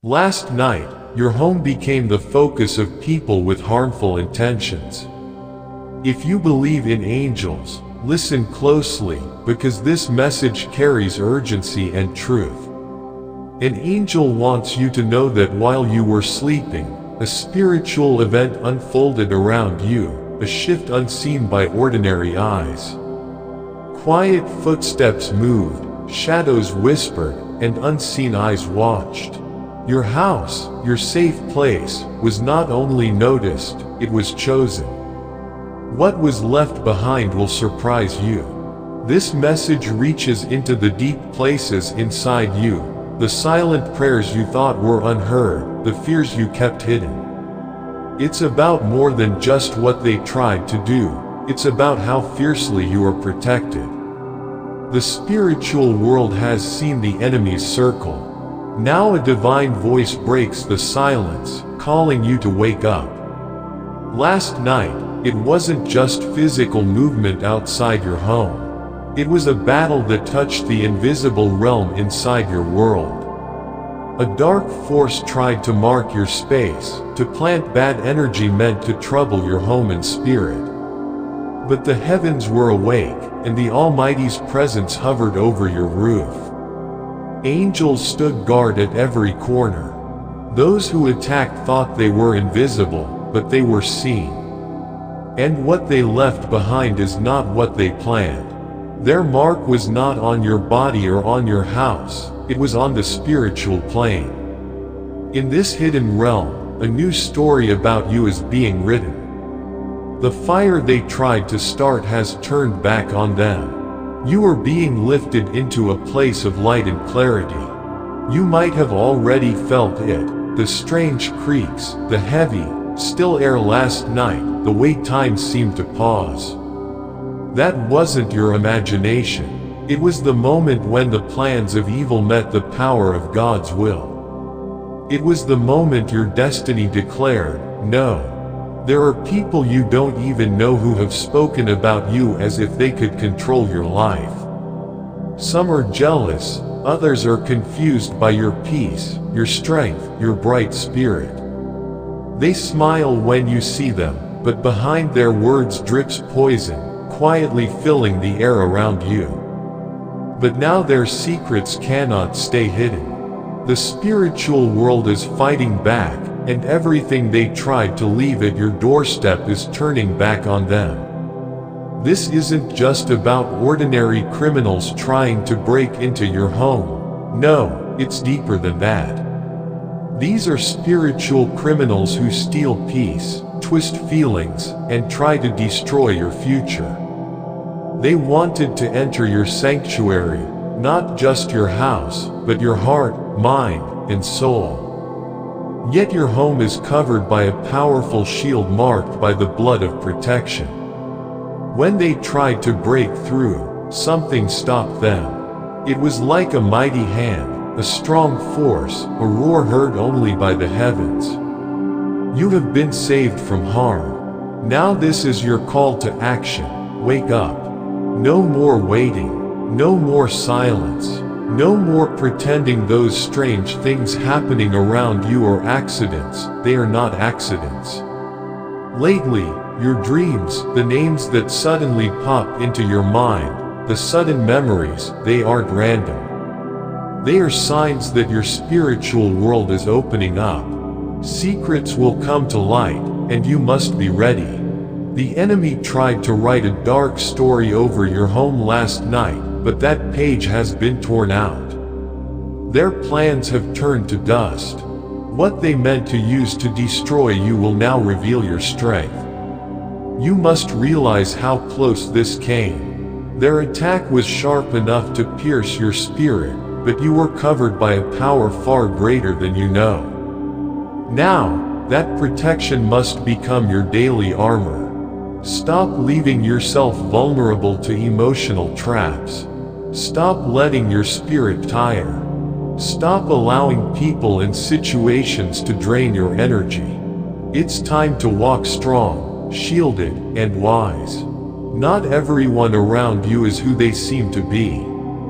Last night, your home became the focus of people with harmful intentions. If you believe in angels, listen closely, because this message carries urgency and truth. An angel wants you to know that while you were sleeping, a spiritual event unfolded around you, a shift unseen by ordinary eyes. Quiet footsteps moved, shadows whispered, and unseen eyes watched. Your house, your safe place, was not only noticed, it was chosen. What was left behind will surprise you. This message reaches into the deep places inside you, the silent prayers you thought were unheard, the fears you kept hidden. It's about more than just what they tried to do, it's about how fiercely you are protected. The spiritual world has seen the enemy's circle. Now a divine voice breaks the silence, calling you to wake up. Last night, it wasn't just physical movement outside your home. It was a battle that touched the invisible realm inside your world. A dark force tried to mark your space, to plant bad energy meant to trouble your home and spirit. But the heavens were awake, and the Almighty's presence hovered over your roof. Angels stood guard at every corner. Those who attacked thought they were invisible, but they were seen. And what they left behind is not what they planned. Their mark was not on your body or on your house, it was on the spiritual plane. In this hidden realm, a new story about you is being written. The fire they tried to start has turned back on them. You are being lifted into a place of light and clarity. You might have already felt it, the strange creaks, the heavy, still air last night, the way time seemed to pause. That wasn't your imagination. It was the moment when the plans of evil met the power of God's will. It was the moment your destiny declared, "No." There are people you don't even know who have spoken about you as if they could control your life. Some are jealous, others are confused by your peace, your strength, your bright spirit. They smile when you see them, but behind their words drips poison, quietly filling the air around you. But now their secrets cannot stay hidden. The spiritual world is fighting back, and everything they tried to leave at your doorstep is turning back on them. This isn't just about ordinary criminals trying to break into your home. No, it's deeper than that. These are spiritual criminals who steal peace, twist feelings, and try to destroy your future. They wanted to enter your sanctuary, not just your house, but your heart, mind, and soul. Yet your home is covered by a powerful shield marked by the blood of protection. When they tried to break through, something stopped them. It was like a mighty hand, a strong force, a roar heard only by the heavens. You have been saved from harm. Now this is your call to action. Wake up. No more waiting. No more silence. No more pretending those strange things happening around you are accidents. They are not accidents. Lately, your dreams, the names that suddenly pop into your mind, the sudden memories, they aren't random. They are signs that your spiritual world is opening up. Secrets will come to light, and you must be ready. The enemy tried to write a dark story over your home last night, but that page has been torn out. Their plans have turned to dust. What they meant to use to destroy you will now reveal your strength. You must realize how close this came. Their attack was sharp enough to pierce your spirit, but you were covered by a power far greater than you know. Now, that protection must become your daily armor. Stop leaving yourself vulnerable to emotional traps. Stop letting your spirit tire. Stop allowing people and situations to drain your energy. It's time to walk strong, shielded, and wise. Not everyone around you is who they seem to be.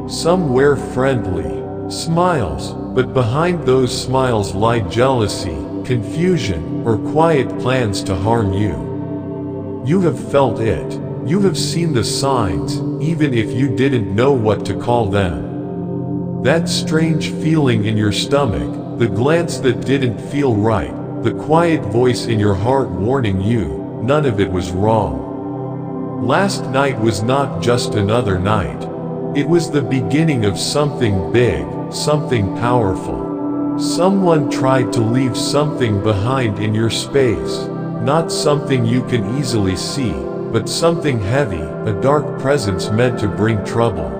Some wear friendly smiles, but behind those smiles lie jealousy, confusion, or quiet plans to harm you. You have felt it. You have seen the signs, even if you didn't know what to call them. That strange feeling in your stomach, the glance that didn't feel right, the quiet voice in your heart warning you, none of it was wrong. Last night was not just another night. It was the beginning of something big, something powerful. Someone tried to leave something behind in your space, not something you can easily see, but something heavy, a dark presence meant to bring trouble.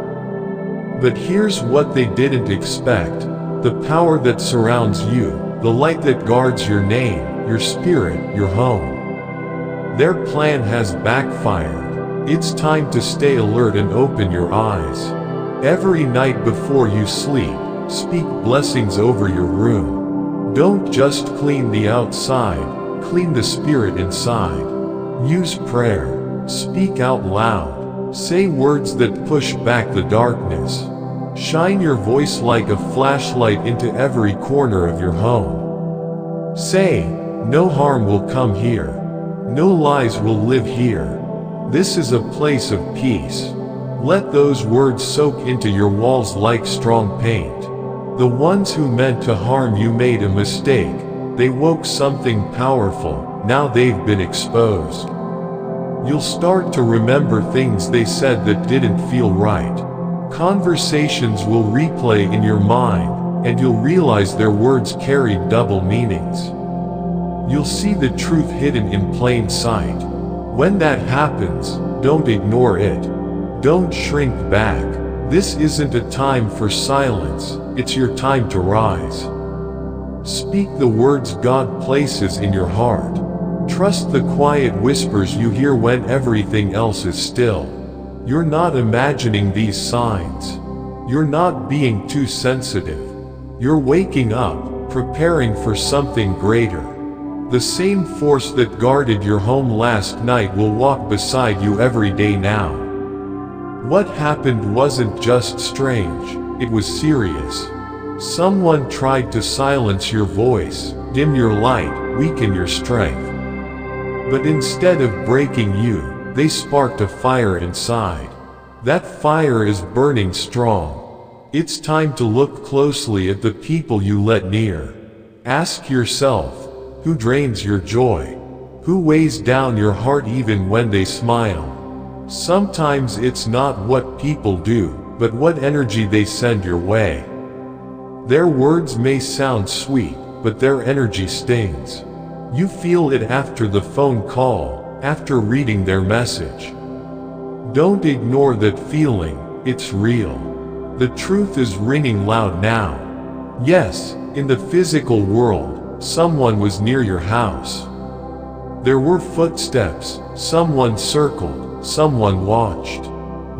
But here's what they didn't expect: the power that surrounds you, the light that guards your name, your spirit, your home. Their plan has backfired. It's time to stay alert and open your eyes. Every night before you sleep, speak blessings over your room. Don't just clean the outside, clean the spirit inside. Use prayer. Speak out loud. Say words that push back the darkness. Shine your voice like a flashlight into every corner of your home. Say, no harm will come here. No lies will live here. This is a place of peace. Let those words soak into your walls like strong paint. The ones who meant to harm you made a mistake. They woke something powerful. Now they've been exposed. You'll start to remember things they said that didn't feel right. Conversations will replay in your mind, and you'll realize their words carried double meanings. You'll see the truth hidden in plain sight. When that happens, don't ignore it. Don't shrink back. This isn't a time for silence, it's your time to rise. Speak the words God places in your heart. Trust the quiet whispers you hear when everything else is still. You're not imagining these signs. You're not being too sensitive. You're waking up, preparing for something greater. The same force that guarded your home last night will walk beside you every day now. What happened wasn't just strange, it was serious. Someone tried to silence your voice, dim your light, weaken your strength. But instead of breaking you, they sparked a fire inside. That fire is burning strong. It's time to look closely at the people you let near. Ask yourself, who drains your joy? Who weighs down your heart even when they smile? Sometimes it's not what people do, but what energy they send your way. Their words may sound sweet, but their energy stings. You feel it after the phone call, after reading their message. Don't ignore that feeling, it's real. The truth is ringing loud now. Yes, in the physical world, someone was near your house. There were footsteps, someone circled, someone watched.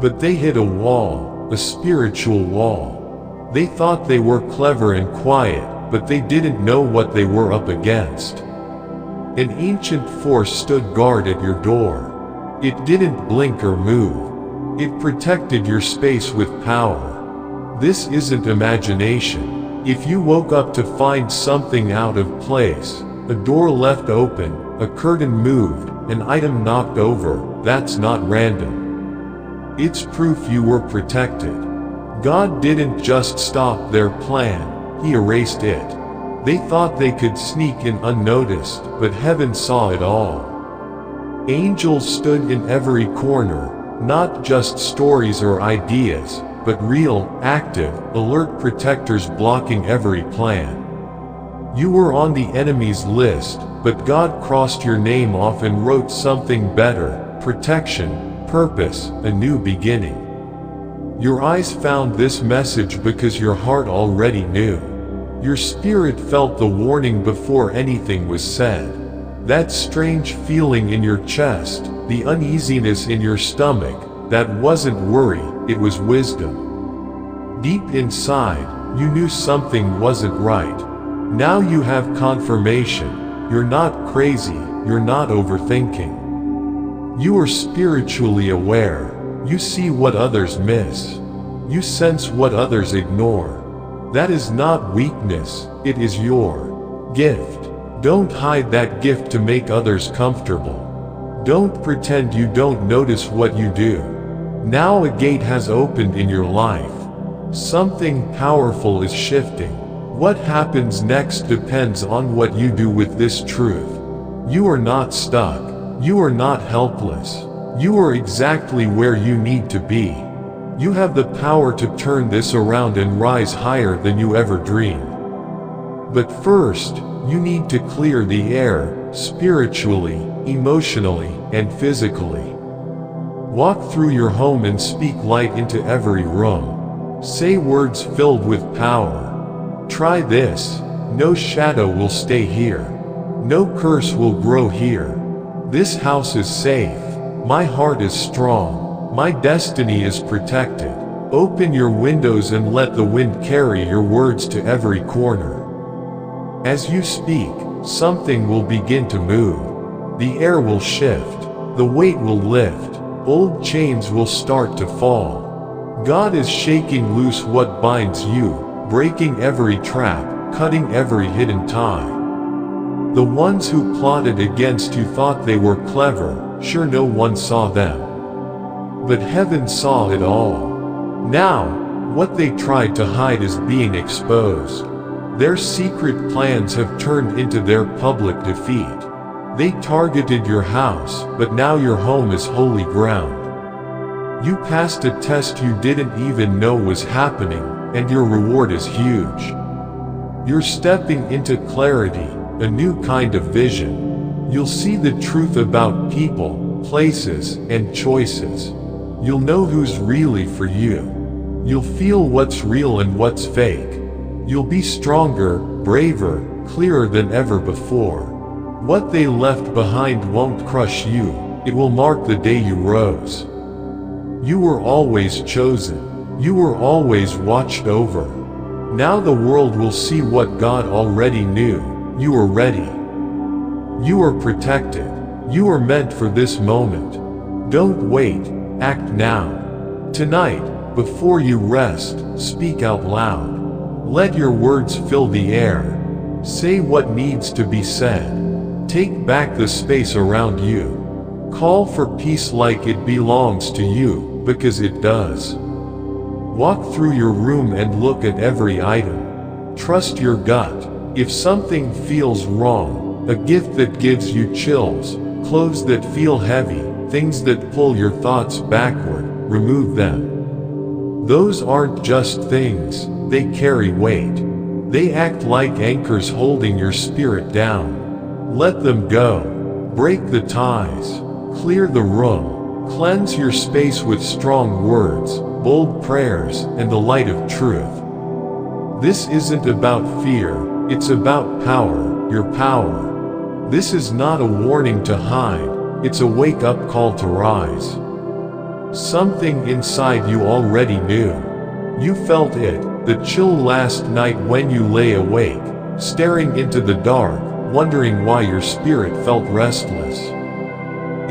But they hit a wall, a spiritual wall. They thought they were clever and quiet, but they didn't know what they were up against. An ancient force stood guard at your door. It didn't blink or move. It protected your space with power. This isn't imagination. If you woke up to find something out of place, a door left open, a curtain moved, an item knocked over, that's not random. It's proof you were protected. God didn't just stop their plan, He erased it. They thought they could sneak in unnoticed, but heaven saw it all. Angels stood in every corner, not just stories or ideas, but real, active, alert protectors blocking every plan. You were on the enemy's list, but God crossed your name off and wrote something better: protection, purpose, a new beginning. Your eyes found this message because your heart already knew. Your spirit felt the warning before anything was said. That strange feeling in your chest, the uneasiness in your stomach, that wasn't worry, it was wisdom. Deep inside, you knew something wasn't right. Now you have confirmation. You're not crazy, you're not overthinking. You are spiritually aware. You see what others miss. You sense what others ignore. That is not weakness, it is your gift. Don't hide that gift to make others comfortable. Don't pretend you don't notice what you do. Now a gate has opened in your life. Something powerful is shifting. What happens next depends on what you do with this truth. You are not stuck. You are not helpless. You are exactly where you need to be. You have the power to turn this around and rise higher than you ever dreamed. But first, you need to clear the air, spiritually, emotionally, and physically. Walk through your home and speak light into every room. Say words filled with power. Try this: no shadow will stay here. No curse will grow here. This house is safe. My heart is strong. My destiny is protected. Open your windows and let the wind carry your words to every corner. As you speak, something will begin to move. The air will shift. The weight will lift. Old chains will start to fall. God is shaking loose what binds you, breaking every trap, cutting every hidden tie. The ones who plotted against you thought they were clever, sure no one saw them. But heaven saw it all. Now, what they tried to hide is being exposed. Their secret plans have turned into their public defeat. They targeted your house, but now your home is holy ground. You passed a test you didn't even know was happening, and your reward is huge. You're stepping into clarity, a new kind of vision. You'll see the truth about people, places, and choices. You'll know who's really for you. You'll feel what's real and what's fake. You'll be stronger, braver, clearer than ever before. What they left behind won't crush you, it will mark the day you rose. You were always chosen. You were always watched over. Now the world will see what God already knew. You are ready. You are protected. You are meant for this moment. Don't wait, act now. Tonight, before you rest, speak out loud. Let your words fill the air. Say what needs to be said. Take back the space around you. Call for peace like it belongs to you, because it does. Walk through your room and look at every item. Trust your gut. If something feels wrong, a gift that gives you chills, clothes that feel heavy, things that pull your thoughts backward, remove them. Those aren't just things, they carry weight. They act like anchors holding your spirit down. Let them go. Break the ties. Clear the room. Cleanse your space with strong words, bold prayers, and the light of truth. This isn't about fear, it's about power, your power. This is not a warning to hide, it's a wake-up call to rise. Something inside you already knew. You felt it, the chill last night when you lay awake, staring into the dark, wondering why your spirit felt restless.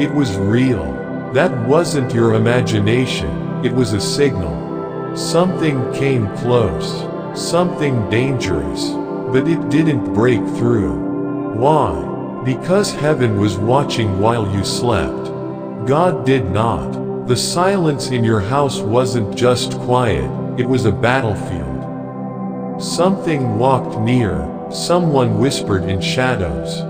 It was real. That wasn't your imagination, it was a signal. Something came close, something dangerous, but it didn't break through. Why? Because heaven was watching while you slept. God did not. The silence in your house wasn't just quiet, it was a battlefield. Something walked near. Someone whispered in shadows.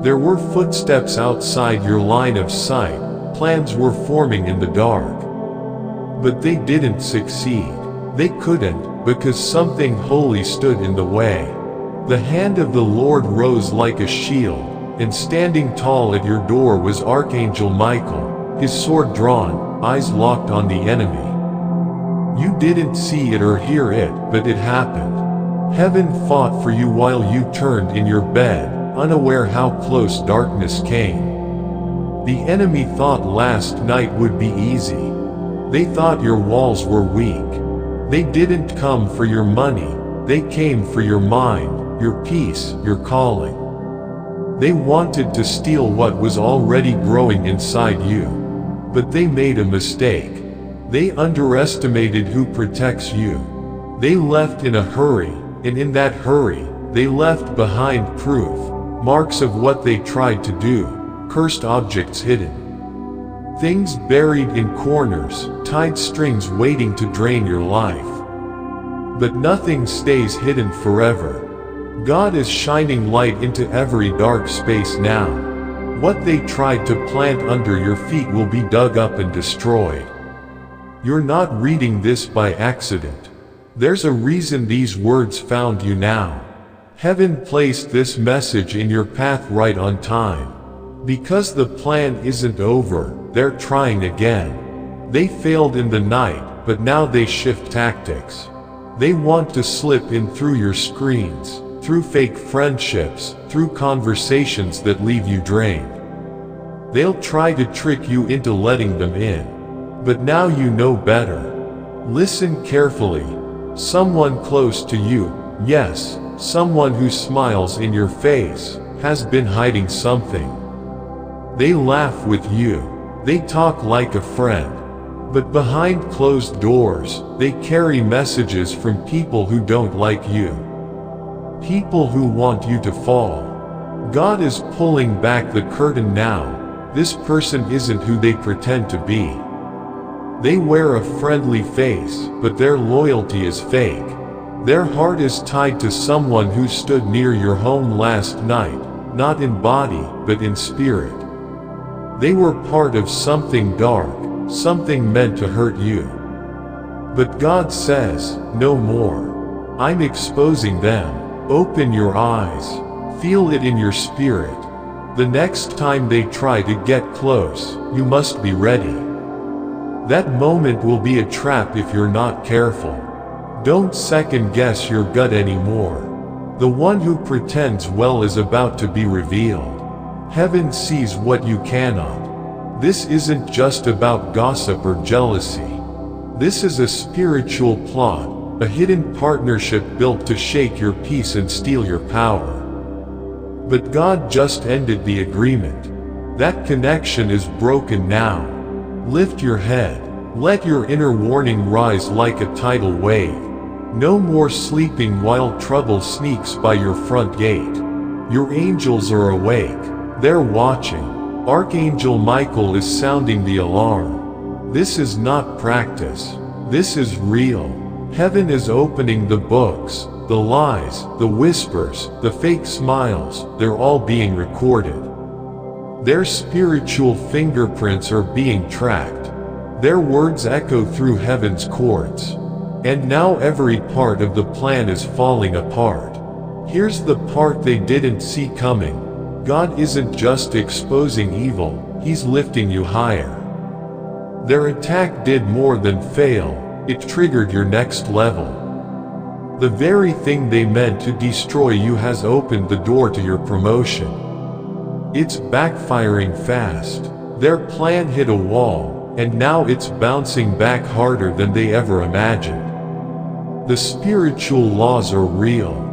There were footsteps outside your line of sight. Plans were forming in the dark. But they didn't succeed. They couldn't, because something holy stood in the way. The hand of the Lord rose like a shield, and standing tall at your door was Archangel Michael, his sword drawn, eyes locked on the enemy. You didn't see it or hear it, but it happened. Heaven fought for you while you turned in your bed, unaware how close darkness came. The enemy thought last night would be easy. They thought your walls were weak. They didn't come for your money, they came for your mind, your peace, your calling. They wanted to steal what was already growing inside you. But they made a mistake. They underestimated who protects you. They left in a hurry, and in that hurry, they left behind proof, marks of what they tried to do, cursed objects hidden. Things buried in corners, tied strings waiting to drain your life. But nothing stays hidden forever. God is shining light into every dark space now. What they tried to plant under your feet will be dug up and destroyed. You're not reading this by accident. There's a reason these words found you now. Heaven placed this message in your path right on time. Because the plan isn't over, they're trying again. They failed in the night, but now they shift tactics. They want to slip in through your screens, through fake friendships, through conversations that leave you drained. They'll try to trick you into letting them in. But now you know better. Listen carefully. Someone close to you, yes, someone who smiles in your face, has been hiding something. They laugh with you. They talk like a friend. But behind closed doors, they carry messages from people who don't like you. People who want you to fall. God is pulling back the curtain now. This person isn't who they pretend to be. They wear a friendly face, but their loyalty is fake. Their heart is tied to someone who stood near your home last night, not in body, but in spirit. They were part of something dark, something meant to hurt you. But God says, no more. I'm exposing them. Open your eyes. Feel it in your spirit. The next time they try to get close, you must be ready. That moment will be a trap if you're not careful. Don't second guess your gut anymore. The one who pretends well is about to be revealed. Heaven sees what you cannot. This isn't just about gossip or jealousy. This is a spiritual plot, a hidden partnership built to shake your peace and steal your power. But God just ended the agreement. That connection is broken now. Lift your head. Let your inner warning rise like a tidal wave. No more sleeping while trouble sneaks by your front gate. Your angels are awake. They're watching. Archangel Michael is sounding the alarm. This is not practice. This is real. Heaven is opening the books, the lies, the whispers, the fake smiles, they're all being recorded. Their spiritual fingerprints are being tracked. Their words echo through heaven's courts. And now every part of the plan is falling apart. Here's the part they didn't see coming. God isn't just exposing evil, He's lifting you higher. Their attack did more than fail, it triggered your next level. The very thing they meant to destroy you has opened the door to your promotion. It's backfiring fast. Their plan hit a wall, and now it's bouncing back harder than they ever imagined. The spiritual laws are real.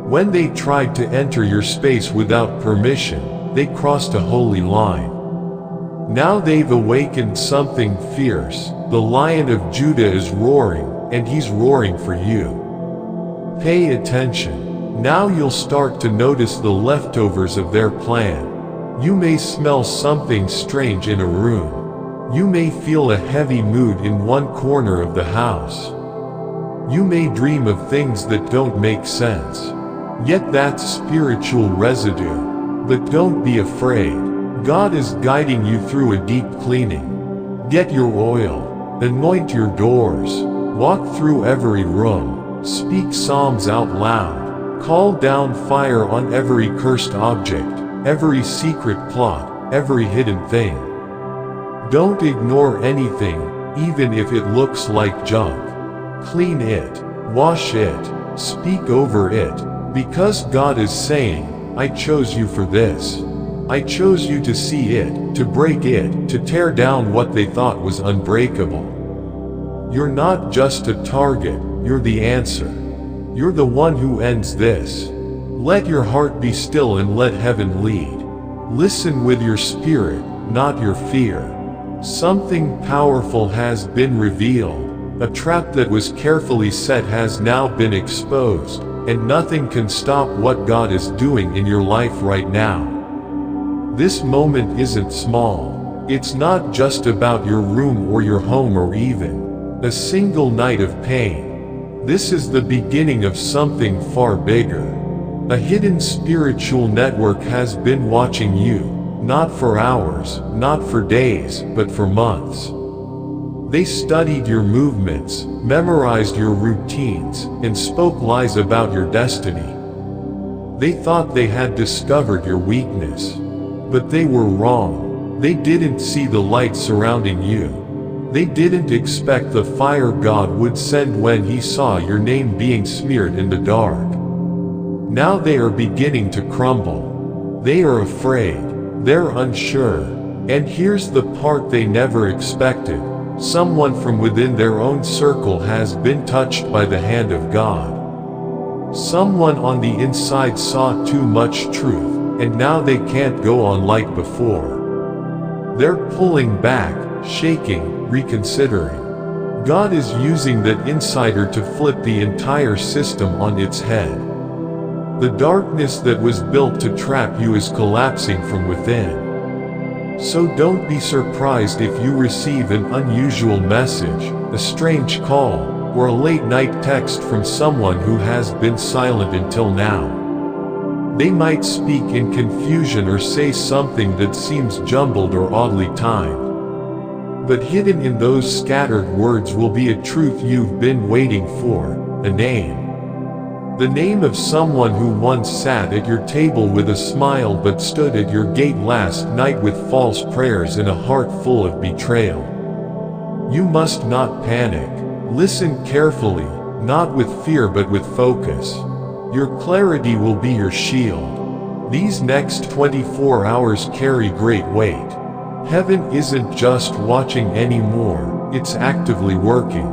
When they tried to enter your space without permission, they crossed a holy line. Now they've awakened something fierce. The Lion of Judah is roaring, and he's roaring for you. Pay attention. Now you'll start to notice the leftovers of their plan. You may smell something strange in a room. You may feel a heavy mood in one corner of the house. You may dream of things that don't make sense. Yet that's spiritual residue. But don't be afraid. God is guiding you through a deep cleaning. Get your oil. Anoint your doors. Walk through every room. Speak psalms out loud. Call down fire on every cursed object, every secret plot, every hidden thing. Don't ignore anything, even if it looks like junk. Clean it. Wash it. Speak over it. Because God is saying, I chose you for this. I chose you to see it, to break it, to tear down what they thought was unbreakable. You're not just a target, you're the answer. You're the one who ends this. Let your heart be still and let heaven lead. Listen with your spirit, not your fear. Something powerful has been revealed. A trap that was carefully set has now been exposed, and nothing can stop what God is doing in your life right now. This moment isn't small. It's not just about your room or your home or even a single night of pain. This is the beginning of something far bigger. A hidden spiritual network has been watching you, not for hours, not for days, but for months. They studied your movements, memorized your routines, and spoke lies about your destiny. They thought they had discovered your weakness. But they were wrong. They didn't see the light surrounding you. They didn't expect the fire God would send when He saw your name being smeared in the dark. Now they are beginning to crumble. They are afraid. They're unsure. And here's the part they never expected. Someone from within their own circle has been touched by the hand of God. Someone on the inside saw too much truth, and now they can't go on like before. They're pulling back, shaking, reconsidering. God is using that insider to flip the entire system on its head. The darkness that was built to trap you is collapsing from within. So don't be surprised if you receive an unusual message, a strange call, or a late-night text from someone who has been silent until now. They might speak in confusion or say something that seems jumbled or oddly timed. But hidden in those scattered words will be a truth you've been waiting for, a name. The name of someone who once sat at your table with a smile but stood at your gate last night with false prayers and a heart full of betrayal. You must not panic. Listen carefully, not with fear but with focus. Your clarity will be your shield. These next 24 hours carry great weight. Heaven isn't just watching anymore, it's actively working.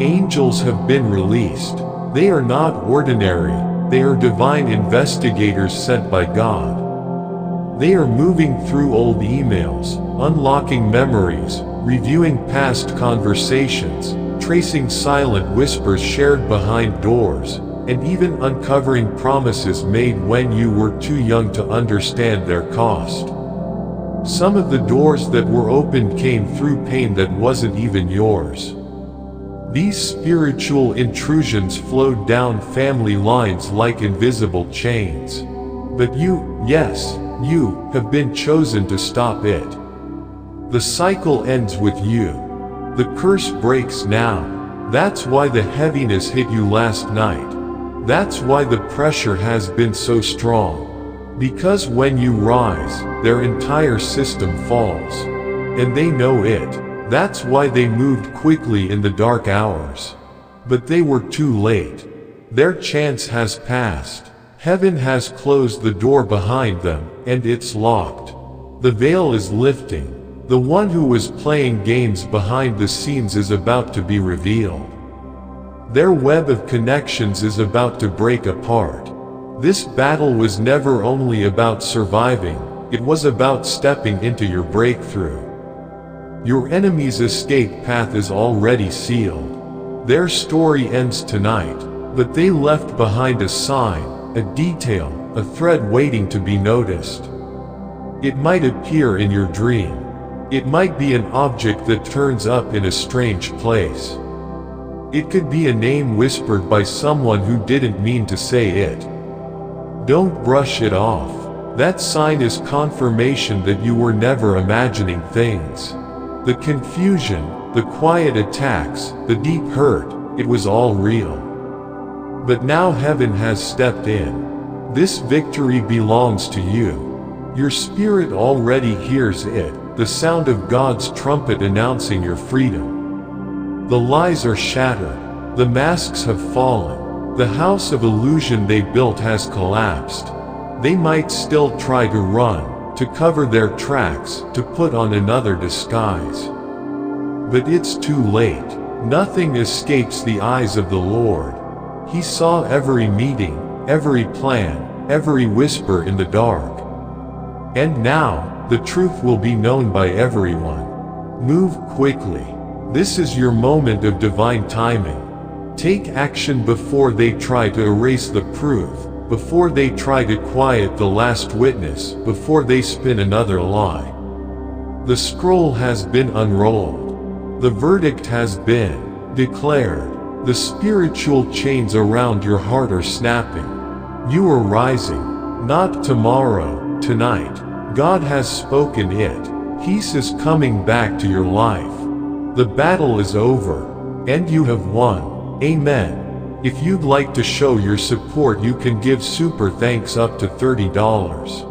Angels have been released. They are not ordinary, they are divine investigators sent by God. They are moving through old emails, unlocking memories, reviewing past conversations, tracing silent whispers shared behind doors, and even uncovering promises made when you were too young to understand their cost. Some of the doors that were opened came through pain that wasn't even yours. These spiritual intrusions flowed down family lines like invisible chains. But you, yes, you, have been chosen to stop it. The cycle ends with you. The curse breaks now. That's why the heaviness hit you last night. That's why the pressure has been so strong. Because when you rise, their entire system falls. And they know it. That's why they moved quickly in the dark hours. But they were too late. Their chance has passed. Heaven has closed the door behind them, and it's locked. The veil is lifting. The one who was playing games behind the scenes is about to be revealed. Their web of connections is about to break apart. This battle was never only about surviving, it was about stepping into your breakthrough. Your enemy's escape path is already sealed. Their story ends tonight, but they left behind a sign, a detail, a thread waiting to be noticed. It might appear in your dream. It might be an object that turns up in a strange place. It could be a name whispered by someone who didn't mean to say it. Don't brush it off. That sign is confirmation that you were never imagining things. The confusion, the quiet attacks, the deep hurt, it was all real. But now heaven has stepped in. This victory belongs to you. Your spirit already hears it, the sound of God's trumpet announcing your freedom. The lies are shattered. The masks have fallen. The house of illusion they built has collapsed. They might still try to run, to cover their tracks, to put on another disguise. But it's too late. Nothing escapes the eyes of the Lord. He saw every meeting, every plan, every whisper in the dark. And now, the truth will be known by everyone. Move quickly. This is your moment of divine timing. Take action before they try to erase the proof, before they try to quiet the last witness, before they spin another lie. The scroll has been unrolled. The verdict has been declared. The spiritual chains around your heart are snapping. You are rising. Not tomorrow, tonight. God has spoken it. Peace is coming back to your life. The battle is over, and you have won. Amen. If you'd like to show your support, you can give super thanks up to $30.